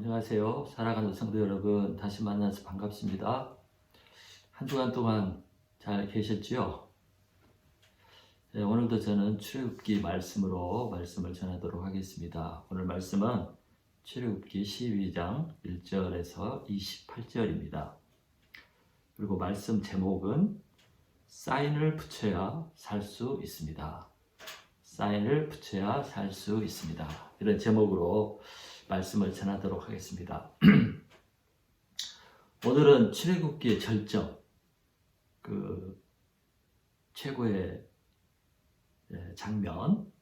안녕하세요. 살아가는 성도 여러분, 다시 만나서 반갑습니다. 한 주간 동안 잘 계셨지요? 네, 오늘도 저는 출애굽기 말씀으로 말씀을 전하도록 하겠습니다. 오늘 말씀은 출애굽기 12장 1절에서 28절입니다. 그리고 말씀 제목은 사인을 붙여야 살 수 있습니다. 사인을 붙여야 살 수 있습니다. 이런 제목으로 말씀을 전하도록 하겠습니다. 오늘은 출애굽기의 절정, 최고의 장면,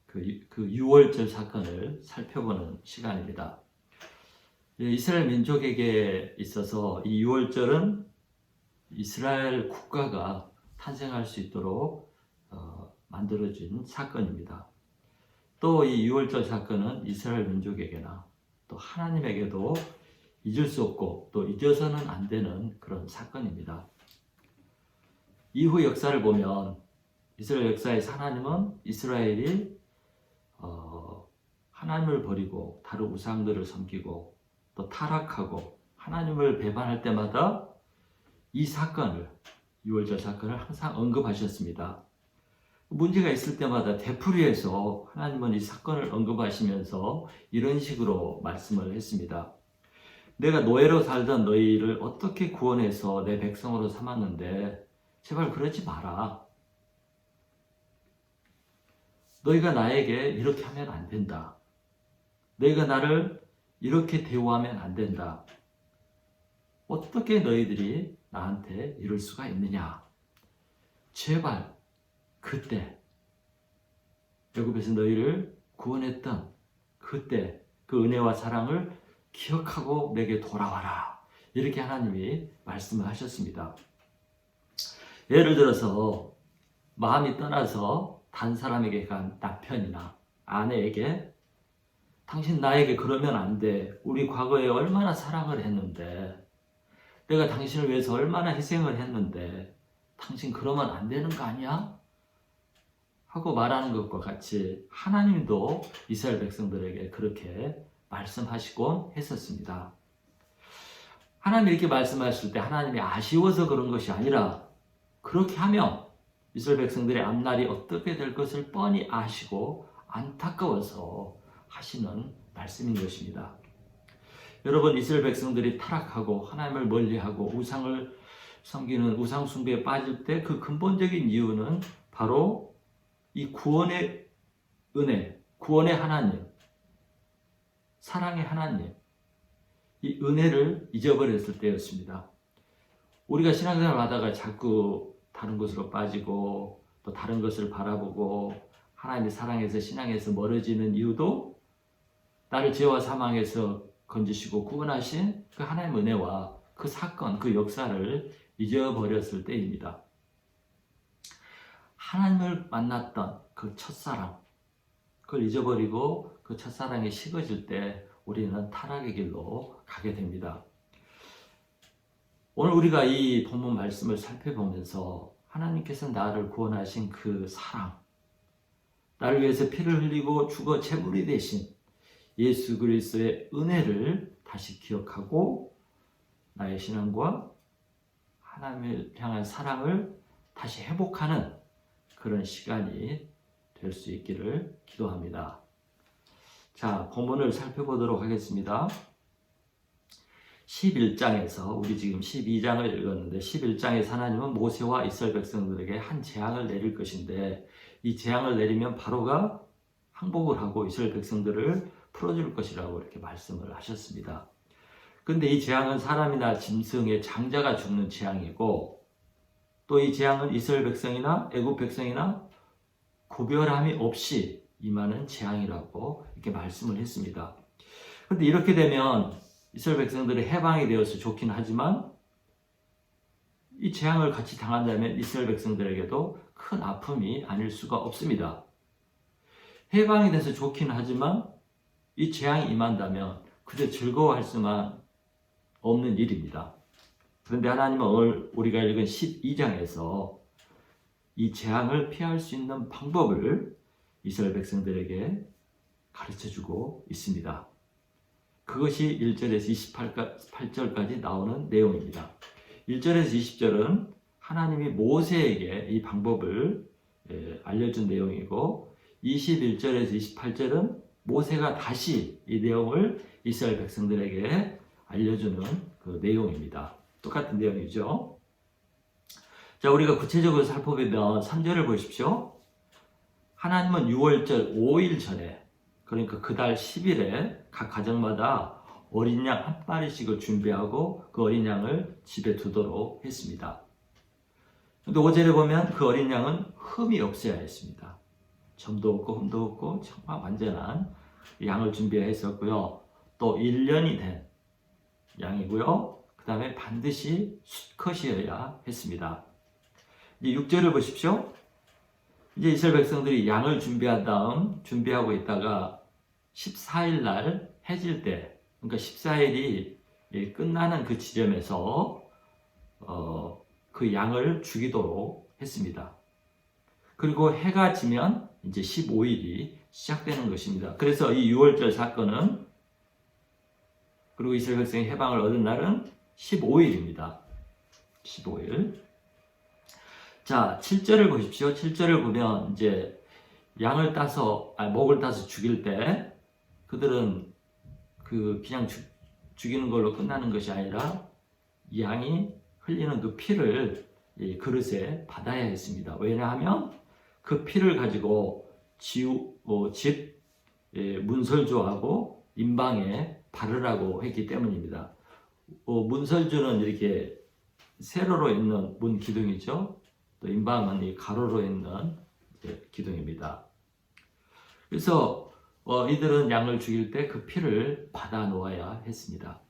그 6월절 사건을 살펴보는 시간입니다. 이스라엘 민족에게 있어서 이 6월절은 이스라엘 국가가 탄생할 수 있도록 만들어진 사건입니다. 또 이 6월절 사건은 이스라엘 민족에게나 또 하나님에게도 잊을 수 없고 또 잊어서는 안 되는 그런 사건입니다. 이후 역사를 보면 이스라엘 역사에서 하나님은 이스라엘이 하나님을 버리고 다른 우상들을 섬기고 또 타락하고 하나님을 배반할 때마다 이 사건을 6월절 사건을 항상 언급하셨습니다. 문제가 있을 때마다 되풀이해서 하나님은 이 사건을 언급하시면서 이런 식으로 말씀을 했습니다. 내가 노예로 살던 너희를 어떻게 구원해서 내 백성으로 삼았는데 제발 그러지 마라. 너희가 나에게 이렇게 하면 안 된다. 너희가 나를 이렇게 대우하면 안 된다. 어떻게 너희들이 나한테 이럴 수가 있느냐. 제발 그때 애굽에서 너희를 구원했던 그때 그 은혜와 사랑을 기억하고 내게 돌아와라. 이렇게 하나님이 말씀을 하셨습니다. 예를 들어서 마음이 떠나서 단 사람에게 간 남편이나 아내에게 당신 나에게 그러면 안 돼. 우리 과거에 얼마나 사랑을 했는데 내가 당신을 위해서 얼마나 희생을 했는데 당신 그러면 안 되는 거 아니야? 하고 말하는 것과 같이 하나님도 이스라엘 백성들에게 그렇게 말씀하시곤 했었습니다. 하나님이 이렇게 말씀하실 때 하나님이 아쉬워서 그런 것이 아니라 그렇게 하면 이스라엘 백성들의 앞날이 어떻게 될 것을 뻔히 아시고 안타까워서 하시는 말씀인 것입니다. 여러분, 이스라엘 백성들이 타락하고 하나님을 멀리하고 우상을 섬기는 우상 숭배에 빠질 때 그 근본적인 이유는 바로 이 구원의 은혜, 구원의 하나님, 사랑의 하나님, 이 은혜를 잊어버렸을 때였습니다. 우리가 신앙생활을 하다가 자꾸 다른 것으로 빠지고 또 다른 것을 바라보고 하나님의 사랑에서 신앙에서 멀어지는 이유도 나를 죄와 사망에서 건지시고 구원하신 그 하나님의 은혜와 그 사건, 그 역사를 잊어버렸을 때입니다. 하나님을 만났던 그 첫사랑, 그걸 잊어버리고 그 첫사랑이 식어질 때 우리는 타락의 길로 가게 됩니다. 오늘 우리가 이 본문 말씀을 살펴보면서 하나님께서 나를 구원하신 그 사랑, 나를 위해서 피를 흘리고 죽어 제물이 되신 예수 그리스도의 은혜를 다시 기억하고 나의 신앙과 하나님을 향한 사랑을 다시 회복하는 그런 시간이 될 수 있기를 기도합니다. 자, 본문을 살펴보도록 하겠습니다. 11장에서 우리 지금 12장을 읽었는데 11장에서 하나님은 모세와 이스라엘 백성들에게 한 재앙을 내릴 것인데 이 재앙을 내리면 바로가 항복을 하고 이스라엘 백성들을 풀어줄 것이라고 이렇게 말씀을 하셨습니다. 근데 이 재앙은 사람이나 짐승의 장자가 죽는 재앙이고 또 이 재앙은 이스라엘 백성이나 애굽 백성이나 구별함이 없이 임하는 재앙이라고 이렇게 말씀을 했습니다. 그런데 이렇게 되면 이스라엘 백성들이 해방이 되어서 좋긴 하지만 이 재앙을 같이 당한다면 이스라엘 백성들에게도 큰 아픔이 아닐 수가 없습니다. 해방이 돼서 좋긴 하지만 이 재앙이 임한다면 그저 즐거워할 수만 없는 일입니다. 그런데 하나님은 오늘 우리가 읽은 12장에서 이 재앙을 피할 수 있는 방법을 이스라엘 백성들에게 가르쳐주고 있습니다. 그것이 1절에서 28절까지 나오는 내용입니다. 1절에서 20절은 하나님이 모세에게 이 방법을 알려준 내용이고, 21절에서 28절은 모세가 다시 이 내용을 이스라엘 백성들에게 알려주는 그 내용입니다. 똑같은 내용이죠. 자, 우리가 구체적으로 살펴보면 3절을 보십시오. 하나님은 6월절 5일 전에, 그러니까 그달 10일에 각 가정마다 어린 양 한 마리씩을 준비하고 그 어린 양을 집에 두도록 했습니다. 근데 5절에 보면 그 어린 양은 흠이 없어야 했습니다. 점도 없고 흠도 없고 정말 완전한 양을 준비했었고요. 또 1년이 된 양이고요. 그 다음에 반드시 수컷이어야 했습니다. 이제 6절을 보십시오. 이제 이스라엘 백성들이 양을 준비한 다음 준비하고 있다가 14일 날 해질 때, 그러니까 14일이 끝나는 그 지점에서 그 양을 죽이도록 했습니다. 그리고 해가 지면 이제 15일이 시작되는 것입니다. 그래서 이 6월절 사건은, 그리고 이스라엘 백성이 해방을 얻은 날은 15일입니다. 15일. 자, 7절을 보십시오. 7절을 보면 이제 양을 따서, 목을 따서 죽일 때 그들은 그냥 죽이는 걸로 끝나는 것이 아니라 이 양이 흘리는 그 피를 이 그릇에 받아야 했습니다. 왜냐하면 그 피를 가지고 집 문설주하고 임방에 바르라고 했기 때문입니다. 문설주는 이렇게 세로로 있는 문 기둥이죠. 또 임방은 이 가로로 있는 기둥입니다. 그래서 이들은 양을 죽일 때 그 피를 받아 놓아야 했습니다.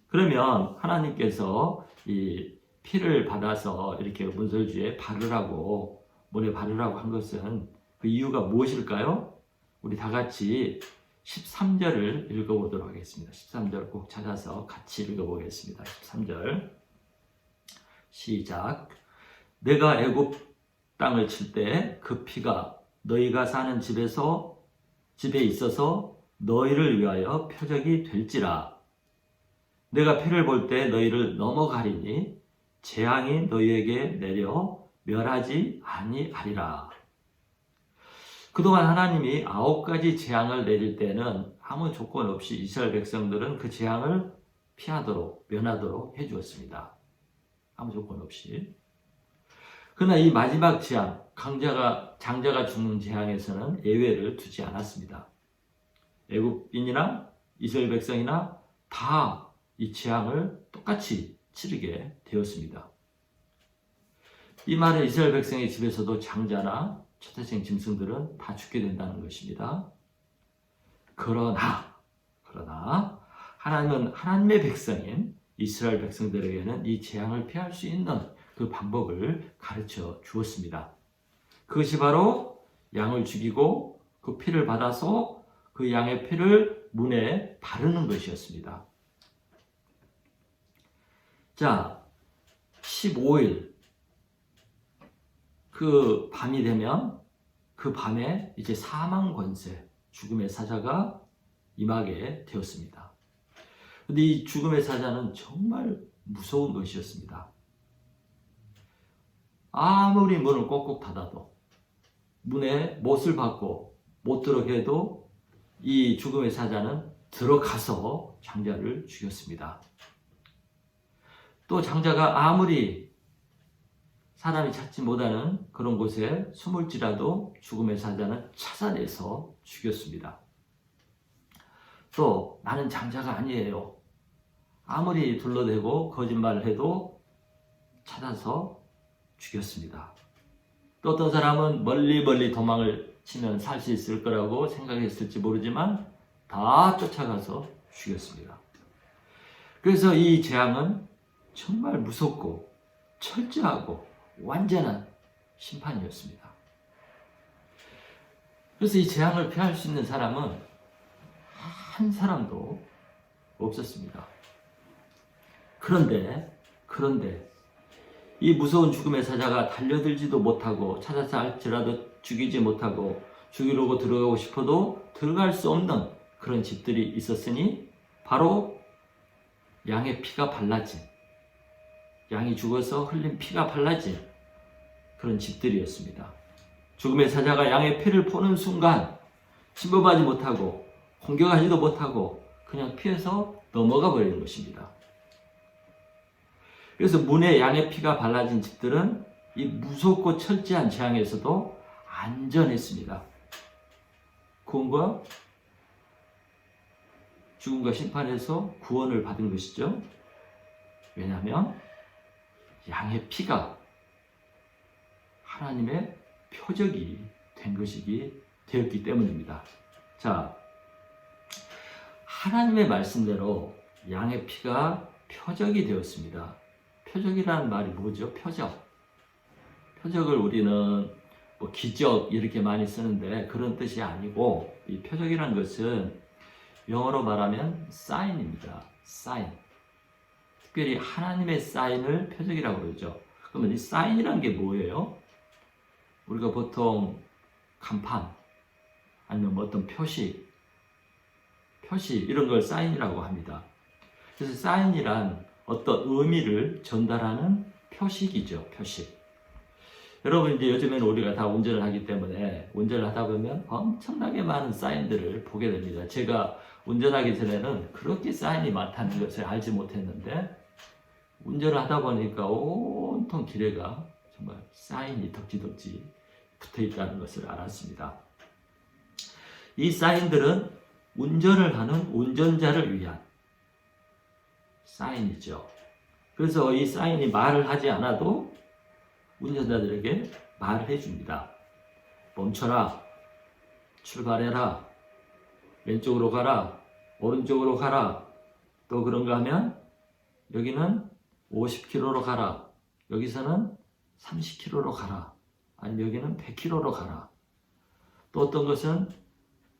그러면 하나님께서 이 피를 받아서 이렇게 문설주에 바르라고, 문에 바르라고 한 것은 그 이유가 무엇일까요? 우리 다 같이 13절을 읽어보도록 하겠습니다. 13절 꼭 찾아서 같이 읽어보겠습니다. 13절 시작. 내가 애굽 땅을 칠 때 그 피가 너희가 사는 집에 있어서 너희를 위하여 표적이 될지라. 내가 피를 볼 때 너희를 넘어가리니 재앙이 너희에게 내려 멸하지 아니하리라. 그동안 하나님이 9가지 재앙을 내릴 때는 아무 조건 없이 이스라엘 백성들은 그 재앙을 피하도록, 면하도록 해주었습니다. 아무 조건 없이. 그러나 이 마지막 재앙, 장자가 죽는 재앙에서는 예외를 두지 않았습니다. 애굽인이나 이스라엘 백성이나 다 이 재앙을 똑같이 치르게 되었습니다. 이 말은 이스라엘 백성의 집에서도 장자나 초태생 짐승들은 다 죽게 된다는 것입니다. 그러나 하나님은 하나님의 백성인 이스라엘 백성들에게는 이 재앙을 피할 수 있는 그 방법을 가르쳐 주었습니다. 그것이 바로 양을 죽이고 그 피를 받아서 그 양의 피를 문에 바르는 것이었습니다. 자, 15일 그 밤이 되면 그 밤에 이제 사망 권세, 죽음의 사자가 임하게 되었습니다. 근데 이 죽음의 사자는 정말 무서운 것이었습니다. 아무리 문을 꼭꼭 닫아도, 문에 못을 박고 못 들어오게 해도 이 죽음의 사자는 들어가서 장자를 죽였습니다. 또 장자가 아무리 사람이 찾지 못하는 그런 곳에 숨을지라도 죽음의 사자는 찾아내서 죽였습니다. 또 나는 장자가 아니에요. 아무리 둘러대고 거짓말을 해도 찾아서 죽였습니다. 또 어떤 사람은 멀리 도망을 치면 살 수 있을 거라고 생각했을지 모르지만 다 쫓아가서 죽였습니다. 그래서 이 재앙은 정말 무섭고 철저하고 완전한 심판이었습니다. 그래서 이 재앙을 피할 수 있는 사람은 한 사람도 없었습니다. 그런데 이 무서운 죽음의 사자가 달려들지도 못하고 찾아서 할지라도 죽이지 못하고 죽이려고 들어가고 싶어도 들어갈 수 없는 그런 집들이 있었으니 바로 양의 피가 발라진, 양이 죽어서 흘린 피가 발라진 그런 집들이었습니다. 죽음의 사자가 양의 피를 보는 순간 침범하지 못하고 공격하지도 못하고 그냥 피해서 넘어가 버리는 것입니다. 그래서 문에 양의 피가 발라진 집들은 이 무섭고 철저한 재앙에서도 안전했습니다. 구원과 죽음과 심판에서 구원을 받은 것이죠. 왜냐하면 양의 피가 하나님의 표적이 된 것이기 되었기 때문입니다. 자, 하나님의 말씀대로 양의 피가 표적이 되었습니다. 표적이라는 말이 뭐죠? 표적. 표적을 우리는 뭐 기적 이렇게 많이 쓰는데 그런 뜻이 아니고, 이 표적이라는 것은 영어로 말하면 사인입니다. 사인. 특별히 하나님의 사인을 표적이라고 그러죠. 그러면 이 사인이라는 게 뭐예요? 우리가 보통 간판 아니면 뭐 어떤 표시 이런 걸 사인이라고 합니다. 그래서 사인이란 어떤 의미를 전달하는 표식이죠. 표식. 여러분, 이제 요즘에는 우리가 다 운전을 하기 때문에 운전을 하다 보면 엄청나게 많은 사인들을 보게 됩니다. 제가 운전하기 전에는 그렇게 사인이 많다는 것을 알지 못했는데, 운전을 하다 보니까 온통 길에가 정말 사인이 덕지덕지 붙어 있다는 것을 알았습니다. 이 사인들은 운전을 하는 운전자를 위한 사인이죠. 그래서 이 사인이 말을 하지 않아도 운전자들에게 말을 해줍니다. 멈춰라, 출발해라, 왼쪽으로 가라, 오른쪽으로 가라, 또 그런가 하면 여기는 50km로 가라, 여기서는 30km로 가라, 아니면 여기는 100km로 가라. 또 어떤 것은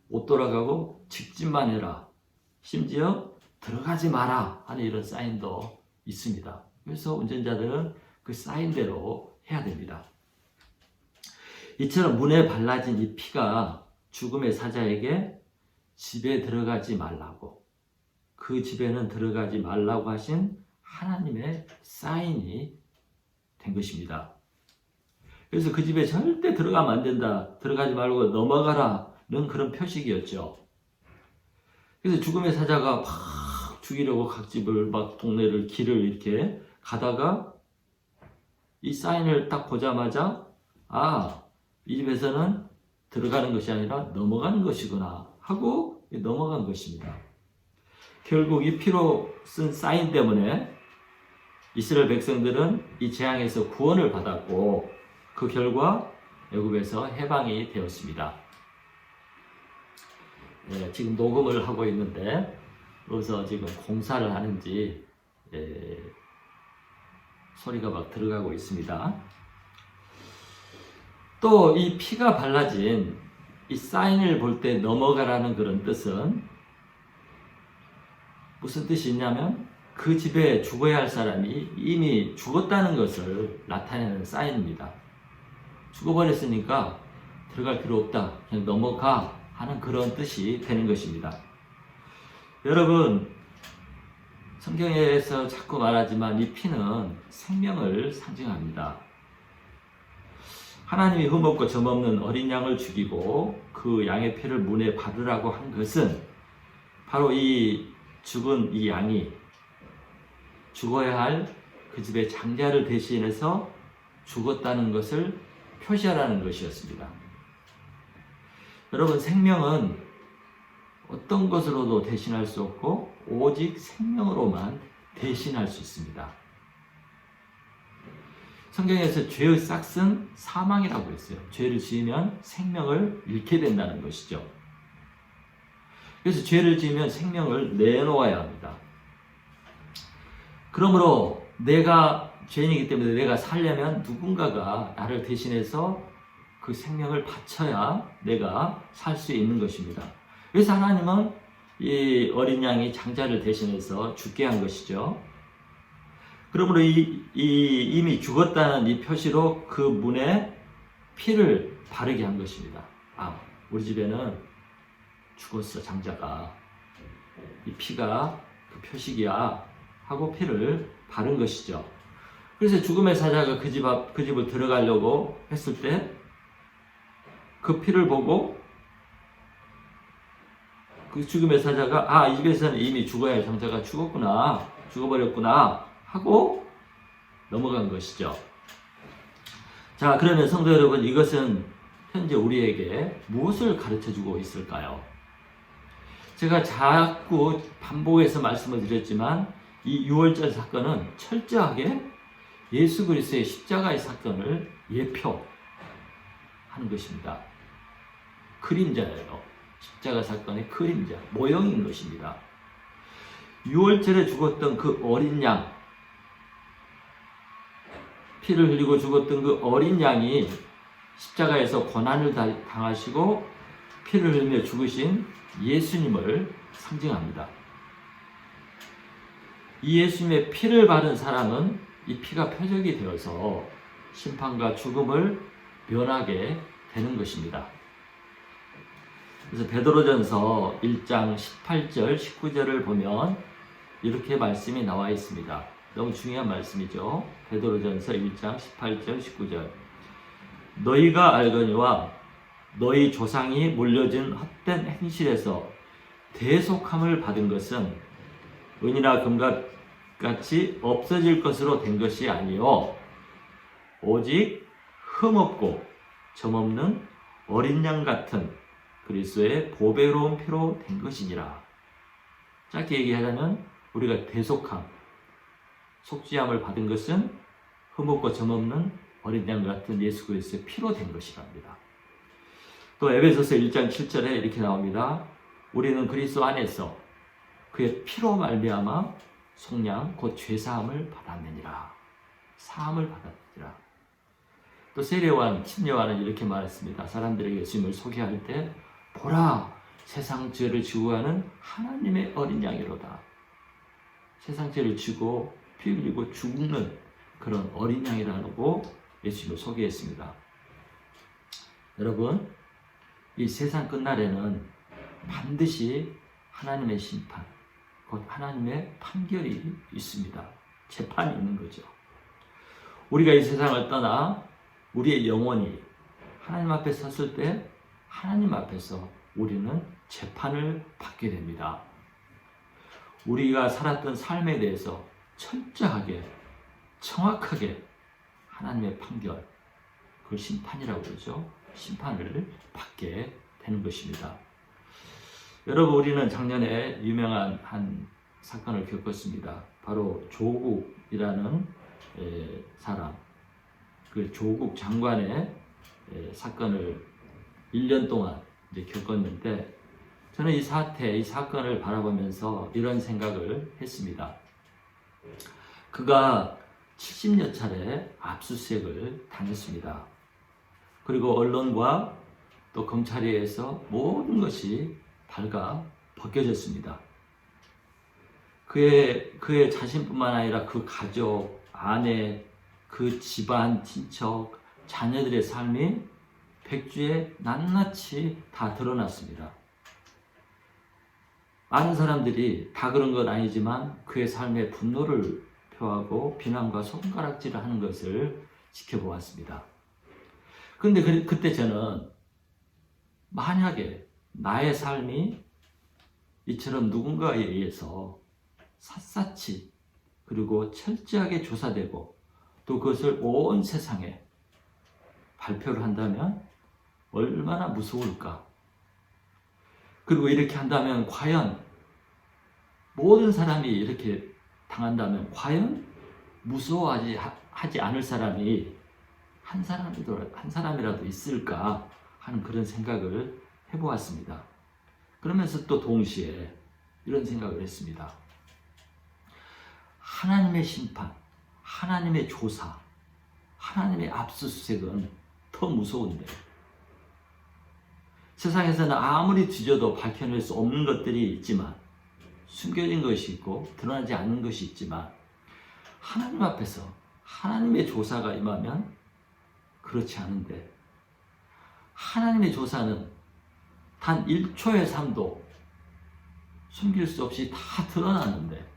못 돌아가고 직진만 해라, 심지어 들어가지 마라 하는 이런 사인도 있습니다. 그래서 운전자들은 그 사인대로 해야 됩니다. 이처럼 문에 발라진 이 피가 죽음의 사자에게 집에 들어가지 말라고, 그 집에는 들어가지 말라고 하신 하나님의 사인이 된 것입니다. 그래서 그 집에 절대 들어가면 안 된다, 들어가지 말고 넘어가라는 그런 표식이었죠. 그래서 죽음의 사자가 막 죽이려고 각 집을 막 동네를 길을 이렇게 가다가 이 사인을 딱 보자마자 이 집에서는 들어가는 것이 아니라 넘어가는 것이구나 하고 넘어간 것입니다. 결국 이 피로 쓴 사인 때문에 이스라엘 백성들은 이 재앙에서 구원을 받았고, 그 결과 애굽에서 해방이 되었습니다. 지금 녹음을 하고 있는데 여기서 지금 공사를 하는지 소리가 막 들어가고 있습니다. 또 이 피가 발라진 이 사인을 볼 때 넘어가라는 그런 뜻은 무슨 뜻이 있냐면, 그 집에 죽어야 할 사람이 이미 죽었다는 것을 나타내는 사인입니다. 죽어버렸으니까 들어갈 필요 없다, 그냥 넘어가 하는 그런 뜻이 되는 것입니다. 여러분, 성경에서 자꾸 말하지만 이 피는 생명을 상징합니다. 하나님이 흠없고 점없는 어린 양을 죽이고 그 양의 피를 문에 바르라고 한 것은 바로 이 죽은 이 양이 죽어야 할 그 집의 장자를 대신해서 죽었다는 것을 표시하라는 것이었습니다. 여러분, 생명은 어떤 것으로도 대신할 수 없고 오직 생명으로만 대신할 수 있습니다. 성경에서 죄의 싹은 사망이라고 했어요. 죄를 지으면 생명을 잃게 된다는 것이죠. 그래서 죄를 지으면 생명을 내놓아야 합니다. 그러므로 내가 죄인이기 때문에 내가 살려면 누군가가 나를 대신해서 그 생명을 바쳐야 내가 살 수 있는 것입니다. 그래서 하나님은 이 어린 양이 장자를 대신해서 죽게 한 것이죠. 그러므로 이미 죽었다는 이 표시로 그 문에 피를 바르게 한 것입니다. 우리 집에는 죽었어, 장자가. 이 피가 그 표식이야 하고 피를 바른 것이죠. 그래서 죽음의 사자가 그 집을 들어가려고 했을 때 그 피를 보고 그 죽음의 사자가 이 집에서는 이미 죽어야 할 상자가 죽어버렸구나 하고 넘어간 것이죠. 자, 그러면 성도 여러분, 이것은 현재 우리에게 무엇을 가르쳐주고 있을까요? 제가 자꾸 반복해서 말씀을 드렸지만 이 6월절 사건은 철저하게 예수 그리스도의 십자가의 사건을 예표하는 것입니다. 그림자예요. 십자가 사건의 그림자, 모형인 것입니다. 6월절에 죽었던 그 어린 양, 피를 흘리고 죽었던 그 어린 양이 십자가에서 고난을 당하시고 피를 흘리며 죽으신 예수님을 상징합니다. 이 예수님의 피를 바른 사람은 이 피가 표적이 되어서 심판과 죽음을 면하게 되는 것입니다. 그래서 베드로전서 1장 18절, 19절을 보면 이렇게 말씀이 나와 있습니다. 너무 중요한 말씀이죠. 베드로전서 1장 18절, 19절. 너희가 알거니와 너희 조상이 물려준 헛된 행실에서 대속함을 받은 것은 은이나 금과 같이 없어질 것으로 된 것이 아니요 오직 흠없고 점없는 어린 양 같은 그리스도의 보배로운 피로 된 것이니라. 짧게 얘기하자면 우리가 대속함, 속죄함을 받은 것은 흠없고 점없는 어린 양 같은 예수 그리스도의 피로 된 것이랍니다. 또 에베소서 1장 7절에 이렇게 나옵니다. 우리는 그리스도 안에서 그의 피로 말미암아 속량 곧 죄사함을 받았느니라. 사함을 받았느니라. 또 세례요한, 침례요한은 이렇게 말했습니다. 사람들에게 예수님을 소개할 때 보라, 세상 죄를 지고 가는 하나님의 어린 양이로다. 세상 죄를 지고 피 흘리고 죽는 그런 어린 양이라고 예수님을 소개했습니다. 여러분, 이 세상 끝날에는 반드시 하나님의 심판, 곧 하나님의 판결이 있습니다. 재판이 있는 거죠. 우리가 이 세상을 떠나 우리의 영혼이 하나님 앞에 섰을 때 하나님 앞에서 우리는 재판을 받게 됩니다. 우리가 살았던 삶에 대해서 철저하게, 정확하게 하나님의 판결, 그걸 심판이라고 그러죠. 심판을 받게 되는 것입니다. 여러분, 우리는 작년에 유명한 한 사건을 겪었습니다. 바로 조국이라는 사람, 그 조국 장관의 사건을 1년 동안 이제 겪었는데, 저는 이 사건을 바라보면서 이런 생각을 했습니다. 그가 70여 차례 압수수색을 당했습니다. 그리고 언론과 또 검찰에 의해서 모든 것이 벗겨졌습니다. 그의 자신뿐만 아니라 그 가족, 아내, 그 집안, 친척, 자녀들의 삶이 백주에 낱낱이 다 드러났습니다. 많은 사람들이 다 그런 건 아니지만 그의 삶에 분노를 표하고 비난과 손가락질을 하는 것을 지켜보았습니다. 그런데 그때 저는 만약에 나의 삶이 이처럼 누군가에 의해서 샅샅이 그리고 철저하게 조사되고 또 그것을 온 세상에 발표를 한다면 얼마나 무서울까? 그리고 이렇게 한다면 과연 모든 사람이 이렇게 당한다면 과연 무서워하지 않을 사람이 한 사람이라도 있을까 하는 그런 생각을 해보았습니다. 그러면서 또 동시에 이런 생각을 했습니다. 하나님의 심판, 하나님의 조사, 하나님의 압수수색은 더 무서운데, 세상에서는 아무리 뒤져도 밝혀낼 수 없는 것들이 있지만, 숨겨진 것이 있고 드러나지 않는 것이 있지만, 하나님 앞에서 하나님의 조사가 임하면 그렇지 않은데, 하나님의 조사는 단 1초의 삶도 숨길 수 없이 다 드러나는데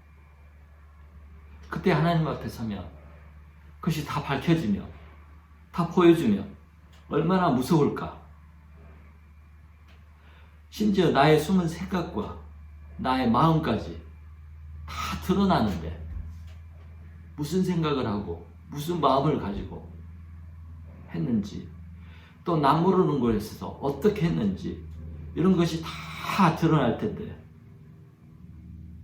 그때 하나님 앞에 서면 그것이 다 밝혀지며 다 보여주면 얼마나 무서울까. 심지어 나의 숨은 생각과 나의 마음까지 다 드러나는데 무슨 생각을 하고 무슨 마음을 가지고 했는지, 또 남 모르는 곳에서 어떻게 했는지 이런 것이 다 드러날 텐데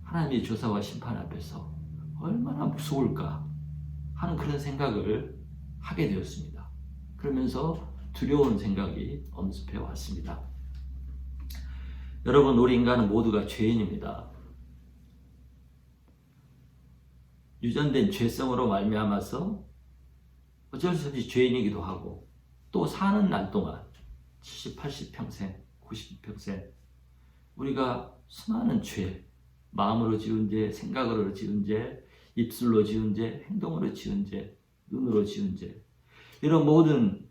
하나님의 조사와 심판 앞에서 얼마나 무서울까 하는 그런 생각을 하게 되었습니다. 그러면서 두려운 생각이 엄습해 왔습니다. 여러분, 우리 인간은 모두가 죄인입니다. 유전된 죄성으로 말미암아서 어쩔 수 없이 죄인이기도 하고 또 사는 날 동안 70, 80평생, 90평생 우리가 수많은 죄, 마음으로 지은 죄, 생각으로 지은 죄, 입술로 지은 죄, 행동으로 지은 죄, 눈으로 지은 죄, 이런 모든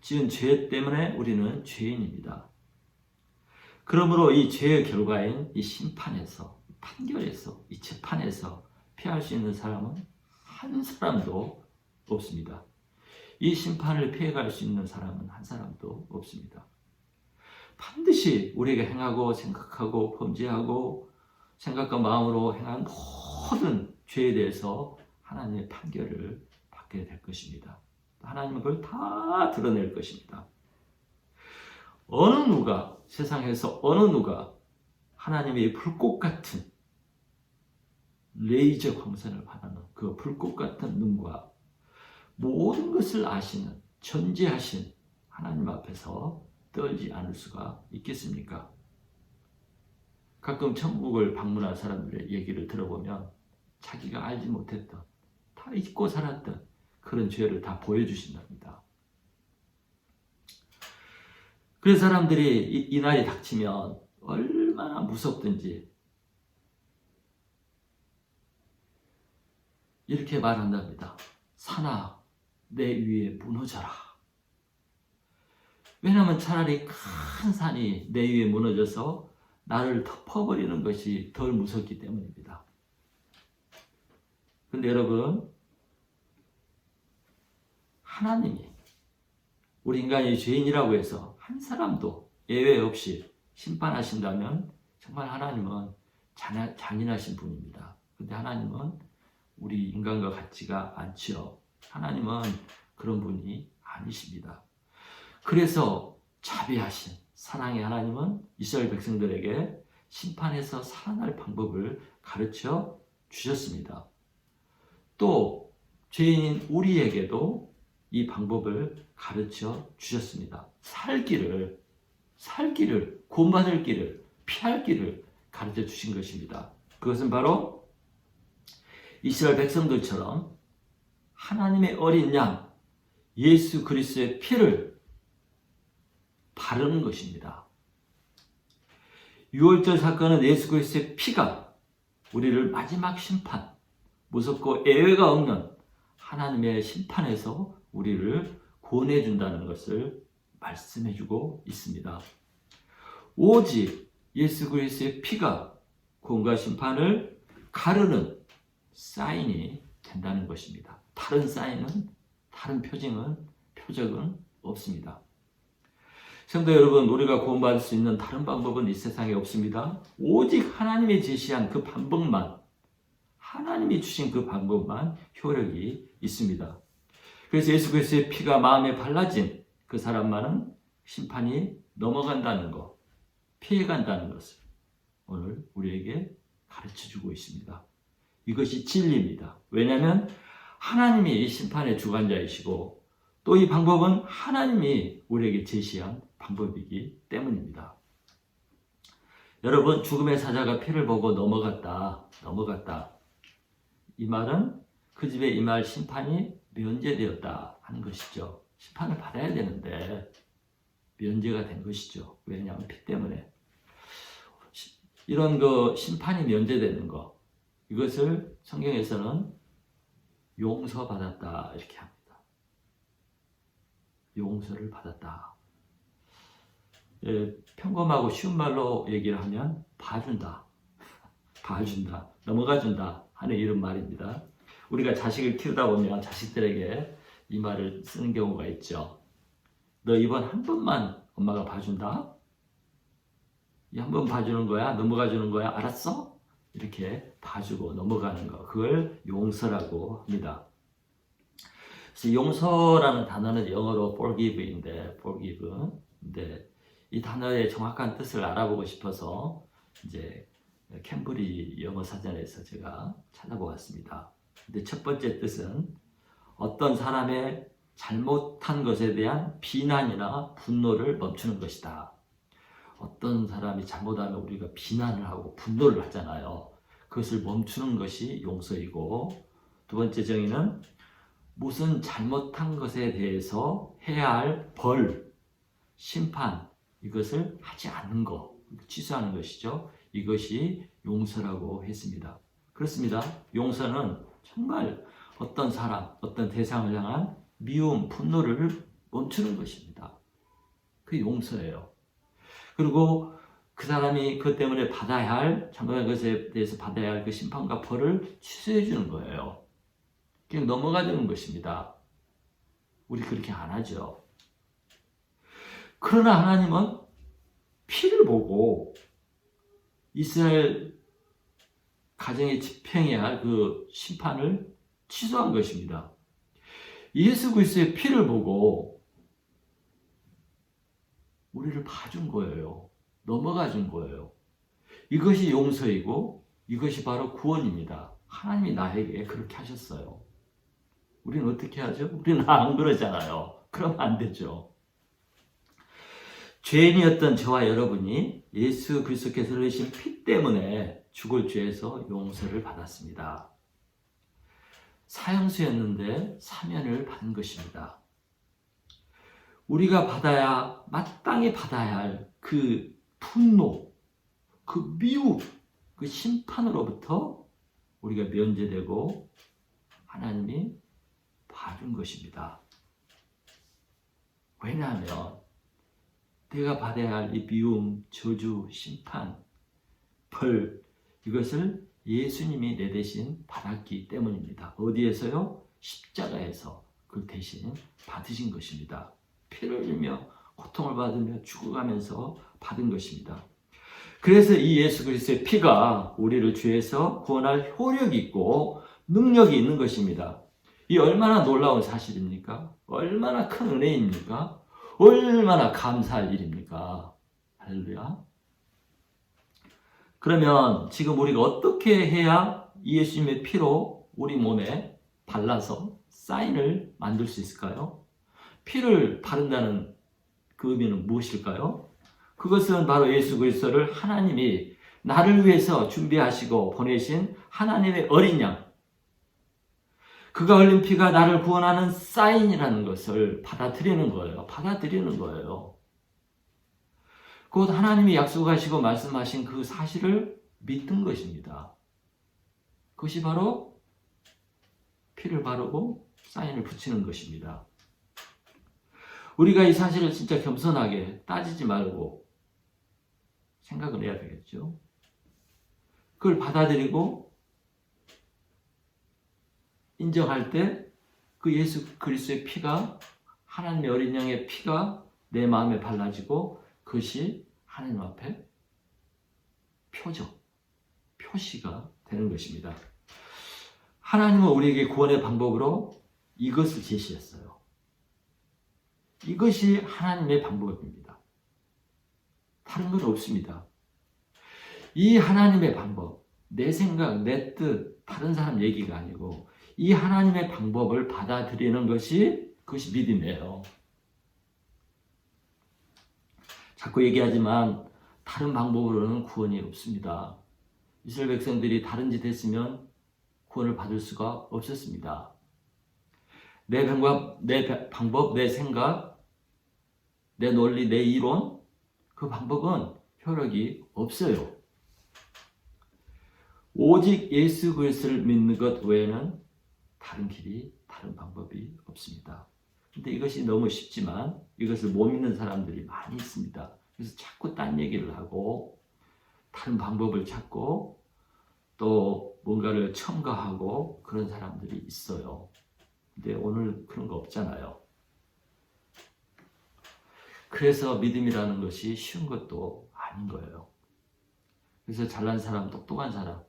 지은 죄 때문에 우리는 죄인입니다. 그러므로 이 죄의 결과인 이 심판에서, 판결에서, 이 재판에서 피할 수 있는 사람은 한 사람도 없습니다. 이 심판을 피해갈 수 있는 사람은 한 사람도 없습니다. 반드시 우리가 행하고 생각하고 범죄하고 생각과 마음으로 행한 모든 죄에 대해서 하나님의 판결을 받게 될 것입니다. 하나님은 그걸 다 드러낼 것입니다. 어느 누가, 세상에서 어느 누가 하나님의 불꽃 같은 레이저 광선을 받아는 그 불꽃 같은 눈과 모든 것을 아시는 전지하신 하나님 앞에서 떨지 않을 수가 있겠습니까? 가끔 천국을 방문한 사람들의 얘기를 들어보면 자기가 알지 못했던, 다 잊고 살았던 그런 죄를 다 보여주신답니다. 그런 사람들이 이 날이 닥치면 얼마나 무섭든지 이렇게 말한답니다. 산아, 내 위에 무너져라. 왜냐하면 차라리 큰 산이 내 위에 무너져서 나를 덮어버리는 것이 덜 무섭기 때문입니다. 그런데 여러분, 하나님이 우리 인간이 죄인이라고 해서 한 사람도 예외 없이 심판하신다면 정말 하나님은 잔인하신 분입니다. 그런데 하나님은 우리 인간과 같지가 않지요. 하나님은 그런 분이 아니십니다. 그래서 자비하신 사랑의 하나님은 이스라엘 백성들에게 심판에서 살아날 방법을 가르쳐 주셨습니다. 또 죄인인 우리에게도 이 방법을 가르쳐 주셨습니다. 살 길을, 구원받을 길을, 피할 길을 가르쳐 주신 것입니다. 그것은 바로 이스라엘 백성들처럼 하나님의 어린 양 예수 그리스도의 피를 바르는 것입니다. 유월절 사건은 예수 그리스도의 피가 우리를 마지막 심판, 무섭고 예외가 없는 하나님의 심판에서 우리를 구원해 준다는 것을 말씀해 주고 있습니다. 오직 예수 그리스도의 피가 구원과 심판을 가르는 사인이 된다는 것입니다. 다른 사인은, 다른 표적은 없습니다. 성도 여러분, 우리가 구원받을 수 있는 다른 방법은 이 세상에 없습니다. 오직 하나님이 제시한 그 방법만, 하나님이 주신 그 방법만 효력이 있습니다. 그래서 예수 그리스도의 피가 마음에 발라진 그 사람만은 심판이 넘어간다는 것, 피해간다는 것을 오늘 우리에게 가르쳐주고 있습니다. 이것이 진리입니다. 왜냐하면 하나님이 이 심판의 주관자이시고 또 이 방법은 하나님이 우리에게 제시한 방법이기 때문입니다. 여러분, 죽음의 사자가 피를 보고 넘어갔다. 이 말은 그 집에 임할 심판이 면제되었다 하는 것이죠. 심판을 받아야 되는데 면제가 된 것이죠. 왜냐하면 피 때문에. 이런 심판이 면제되는 것, 이것을 성경에서는 용서받았다 이렇게 합니다. 용서를 받았다. 평범하고 쉬운 말로 얘기를 하면 봐준다. 봐준다, 넘어가준다 하는 이런 말입니다. 우리가 자식을 키우다 보면 자식들에게 이 말을 쓰는 경우가 있죠. 너 이번 한 번만 엄마가 봐준다? 이 한 번 봐주는 거야? 넘어가 주는 거야? 알았어? 이렇게 봐주고 넘어가는 거, 그걸 용서라고 합니다. 그래서 용서라는 단어는 영어로 forgive인데, forgive. 근데 이 단어의 정확한 뜻을 알아보고 싶어서 이제 캠브리 영어 사전에서 제가 찾아보았습니다. 근데 첫 번째 뜻은 어떤 사람의 잘못한 것에 대한 비난이나 분노를 멈추는 것이다. 어떤 사람이 잘못하면 우리가 비난을 하고 분노를 하잖아요. 그것을 멈추는 것이 용서이고, 두 번째 정의는 무슨 잘못한 것에 대해서 해야 할 벌, 심판, 이것을 하지 않는 것, 취소하는 것이죠. 이것이 용서라고 했습니다. 그렇습니다. 용서는 정말 어떤 사람, 어떤 대상을 향한 미움, 분노를 멈추는 것입니다. 그게 용서예요. 그리고 그 사람이 그것 때문에 받아야 할, 잘못한 것에 대해서 받아야 할 그 심판과 벌을 취소해 주는 거예요. 그냥 넘어가 주는 것입니다. 우리 그렇게 안 하죠. 그러나 하나님은 피를 보고 이스라엘 가정에 집행해야 할 그 심판을 취소한 것입니다. 예수 그리스도의 피를 보고 우리를 봐준 거예요. 넘어가 준 거예요. 이것이 용서이고 이것이 바로 구원입니다. 하나님이 나에게 그렇게 하셨어요. 우리는 어떻게 하죠? 우리는 안 그러잖아요. 그러면 안 되죠. 죄인이었던 저와 여러분이 예수 그리스도께서 흘리신 피 때문에 죽을 죄에서 용서를 받았습니다. 사형수였는데 사면을 받은 것입니다. 우리가 마땅히 받아야 할 그 분노, 그 미움, 그 심판으로부터 우리가 면제되고 하나님이 봐준 것입니다. 왜냐하면 내가 받아야 할 이 미움, 저주, 심판, 벌, 이것을 예수님이 내 대신 받았기 때문입니다. 어디에서요? 십자가에서 그 대신 받으신 것입니다. 피를 흘리며 고통을 받으며 죽어가면서 받은 것입니다. 그래서 이 예수 그리스도의 피가 우리를 죄에서 구원할 효력이 있고 능력이 있는 것입니다. 이 얼마나 놀라운 사실입니까? 얼마나 큰 은혜입니까? 얼마나 감사할 일입니까? 할렐루야. 그러면 지금 우리가 어떻게 해야 이 예수님의 피로 우리 몸에 발라서 사인을 만들 수 있을까요? 피를 바른다는 그 의미는 무엇일까요? 그것은 바로 예수 그리스도를 하나님이 나를 위해서 준비하시고 보내신 하나님의 어린 양, 그가 흘린 피가 나를 구원하는 사인이라는 것을 받아들이는 거예요. 받아들이는 거예요. 곧 하나님이 약속하시고 말씀하신 그 사실을 믿는 것입니다. 그것이 바로 피를 바르고 사인을 붙이는 것입니다. 우리가 이 사실을 진짜 겸손하게 따지지 말고 생각을 해야 되겠죠. 그걸 받아들이고 인정할 때 그 예수 그리스도의 피가, 하나님의 어린 양의 피가 내 마음에 발라지고 그것이 하나님 앞에 표적, 표시가 되는 것입니다. 하나님은 우리에게 구원의 방법으로 이것을 제시했어요. 이것이 하나님의 방법입니다. 다른 건 없습니다. 이 하나님의 방법, 내 생각, 내 뜻, 다른 사람 얘기가 아니고 이 하나님의 방법을 받아들이는 그것이 믿음이에요. 자꾸 얘기하지만 다른 방법으로는 구원이 없습니다. 이스라엘 백성들이 다른 짓 했으면 구원을 받을 수가 없었습니다. 내 방법, 내 생각, 내 논리, 내 이론, 그 방법은 효력이 없어요. 오직 예수 그리스도를 믿는 것 외에는 다른 길이, 다른 방법이 없습니다. 근데 이것이 너무 쉽지만 이것을 못 믿는 사람들이 많이 있습니다. 그래서 자꾸 딴 얘기를 하고 다른 방법을 찾고 또 뭔가를 첨가하고 그런 사람들이 있어요. 근데 오늘 그런 거 없잖아요. 그래서 믿음이라는 것이 쉬운 것도 아닌 거예요. 그래서 잘난 사람, 똑똑한 사람,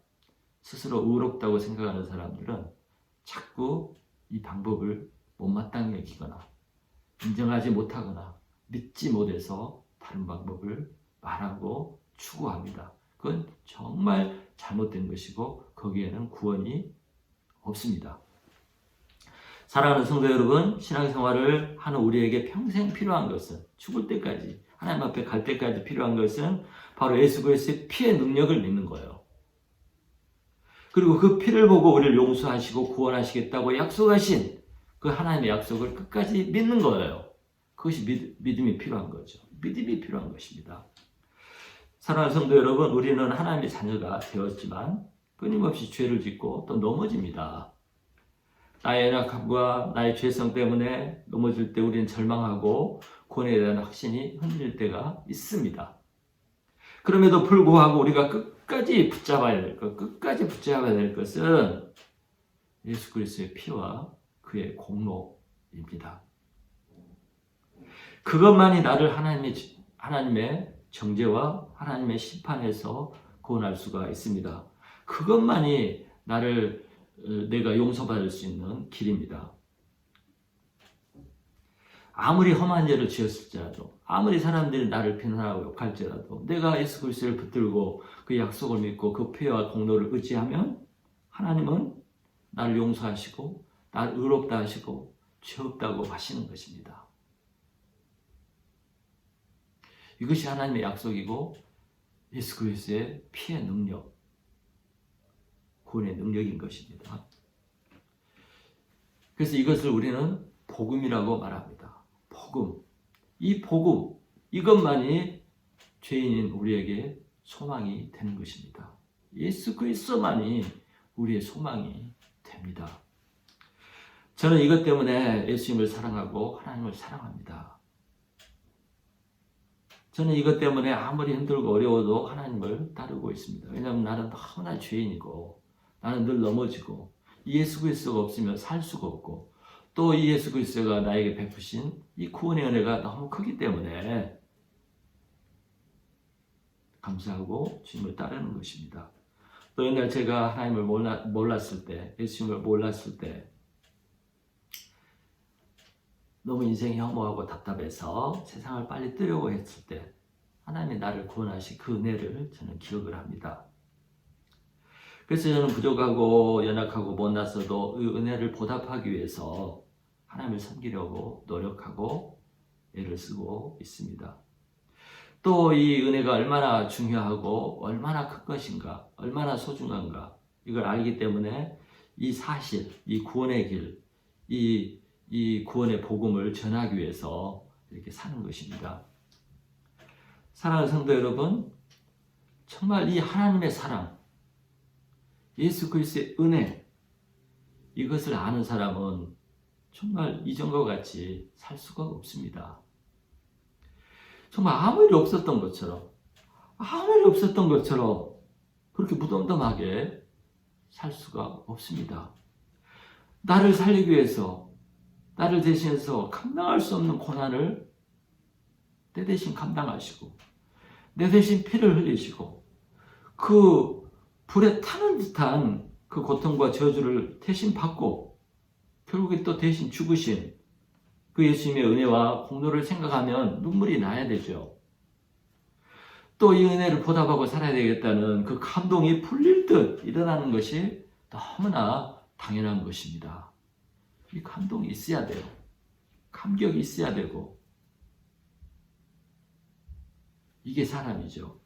스스로 의롭다고 생각하는 사람들은 자꾸 이 방법을 못마땅히 여기거나 인정하지 못하거나 믿지 못해서 다른 방법을 말하고 추구합니다. 그건 정말 잘못된 것이고 거기에는 구원이 없습니다. 사랑하는 성도 여러분, 신앙생활을 하는 우리에게 평생 필요한 것은 죽을 때까지, 하나님 앞에 갈 때까지 필요한 것은 바로 예수 그리스도의 피의 능력을 믿는 거예요. 그리고 그 피를 보고 우리를 용서하시고 구원하시겠다고 약속하신 그 하나님의 약속을 끝까지 믿는 거예요. 그것이 믿음이 필요한 거죠. 믿음이 필요한 것입니다. 사랑하는 성도 여러분, 우리는 하나님의 자녀가 되었지만 끊임없이 죄를 짓고 또 넘어집니다. 나의 연약함과 나의 죄성 때문에 넘어질 때 우리는 절망하고 구원에 대한 확신이 흔들릴 때가 있습니다. 그럼에도 불구하고 우리가 끝까지 붙잡아야 될 것은 예수 그리스도의 피와 그의 공로입니다. 그것만이 나를 하나님의 정죄와 하나님의 심판에서 구원할 수가 있습니다. 그것만이 내가 용서받을 수 있는 길입니다. 아무리 험한 죄를 지었을지라도, 아무리 사람들이 나를 비난하고 욕할지라도 내가 예수 그리스도를 붙들고 그 약속을 믿고 그 피와 공로를 의지하면 하나님은 나를 용서하시고 나를 의롭다 하시고 죄 없다고 하시는 것입니다. 이것이 하나님의 약속이고 예수 그리스도의 피의 능력, 구원의 능력인 것입니다. 그래서 이것을 우리는 복음이라고 말합니다. 복음. 이 복음, 이것만이 죄인인 우리에게 소망이 되는 것입니다. 예수 그리스도만이 우리의 소망이 됩니다. 저는 이것 때문에 예수님을 사랑하고 하나님을 사랑합니다. 저는 이것 때문에 아무리 힘들고 어려워도 하나님을 따르고 있습니다. 왜냐하면 나는 너무나 죄인이고 나는 늘 넘어지고 이 예수 그리스도가 없으면 살 수가 없고 또 이 예수 그리스도가 나에게 베푸신 이 구원의 은혜가 너무 크기 때문에 감사하고 주님을 따르는 것입니다. 또 옛날 제가 하나님을 몰랐을 때, 예수님을 몰랐을 때 너무 인생이 허무하고 답답해서 세상을 빨리 뜨려고 했을 때 하나님이 나를 구원하신 그 은혜를 저는 기억을 합니다. 그래서 저는 부족하고 연약하고 못났어도 이 은혜를 보답하기 위해서 하나님을 섬기려고 노력하고 애를 쓰고 있습니다. 또 이 은혜가 얼마나 중요하고 얼마나 큰 것인가, 얼마나 소중한가 이걸 알기 때문에 이 사실, 이 구원의 길, 이 구원의 복음을 전하기 위해서 이렇게 사는 것입니다. 사랑하는 성도 여러분, 정말 이 하나님의 사랑, 예수 그리스도의 은혜, 이것을 아는 사람은 정말 이전과 같이 살 수가 없습니다. 정말 아무 일이 없었던 것처럼 그렇게 무덤덤하게 살 수가 없습니다. 나를 살리기 위해서, 나를 대신해서 감당할 수 없는 고난을 내 대신 감당하시고 내 대신 피를 흘리시고 그 불에 타는 듯한 그 고통과 저주를 대신 받고 결국에 또 대신 죽으신 그 예수님의 은혜와 공로를 생각하면 눈물이 나야 되죠. 또 이 은혜를 보답하고 살아야 되겠다는 그 감동이 풀릴 듯 일어나는 것이 너무나 당연한 것입니다. 이 감동이 있어야 돼요. 감격이 있어야 되고 이게 사람이죠.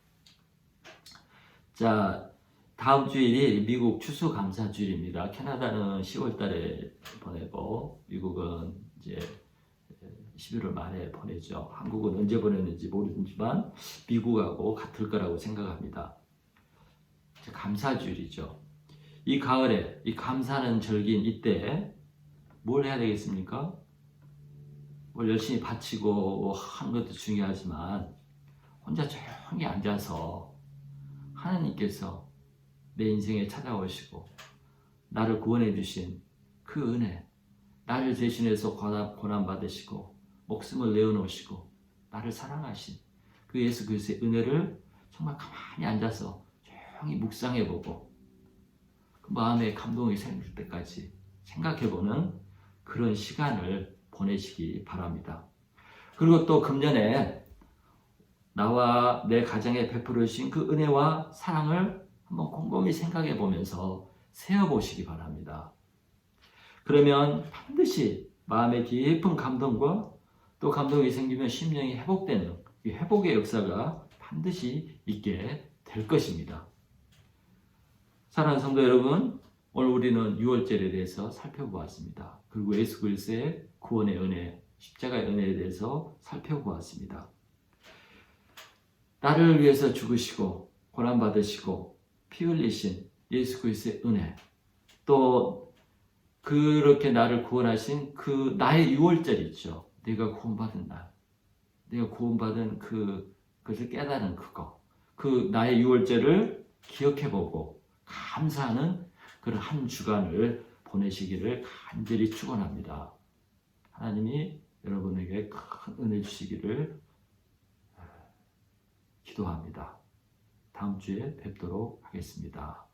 자, 다음 주일이 미국 추수감사주일입니다. 캐나다는 10월 달에 보내고 미국은 이제 11월 말에 보내죠. 한국은 언제 보냈는지 모르지만 미국하고 같을 거라고 생각합니다. 감사주일이죠. 이 가을에 이 감사는 절기인 이때 뭘 해야 되겠습니까? 뭘 열심히 바치고 하는 것도 중요하지만 혼자 조용히 앉아서 하나님께서 내 인생에 찾아오시고 나를 구원해 주신 그 은혜, 나를 대신해서 고난 받으시고 목숨을 내어놓으시고 나를 사랑하신 그 예수 그리스도의 은혜를 정말 가만히 앉아서 조용히 묵상해보고 그 마음에 감동이 생길 때까지 생각해보는 그런 시간을 보내시기 바랍니다. 그리고 또 금년에 나와 내 가정에 베풀어 주신 그 은혜와 사랑을 한번 곰곰이 생각해 보면서 세어보시기 바랍니다. 그러면 반드시 마음의 깊은 감동과 또 감동이 생기면 심령이 회복되는 이 회복의 역사가 반드시 있게 될 것입니다. 사랑하는 성도 여러분, 오늘 우리는 유월절에 대해서 살펴보았습니다. 그리고 예수 그리스도의 구원의 은혜, 십자가의 은혜에 대해서 살펴보았습니다. 나를 위해서 죽으시고 고난받으시고 피 흘리신 예수 그리스도의 은혜, 또 그렇게 나를 구원하신 그 나의 유월절 있죠. 내가 구원받은 날, 내가 구원받은 그것을 깨달은 그거, 그 나의 유월절을 기억해보고 감사하는 그런 한 주간을 보내시기를 간절히 축원합니다. 하나님이 여러분에게 큰 은혜 주시기를 기도합니다. 다음 주에 뵙도록 하겠습니다.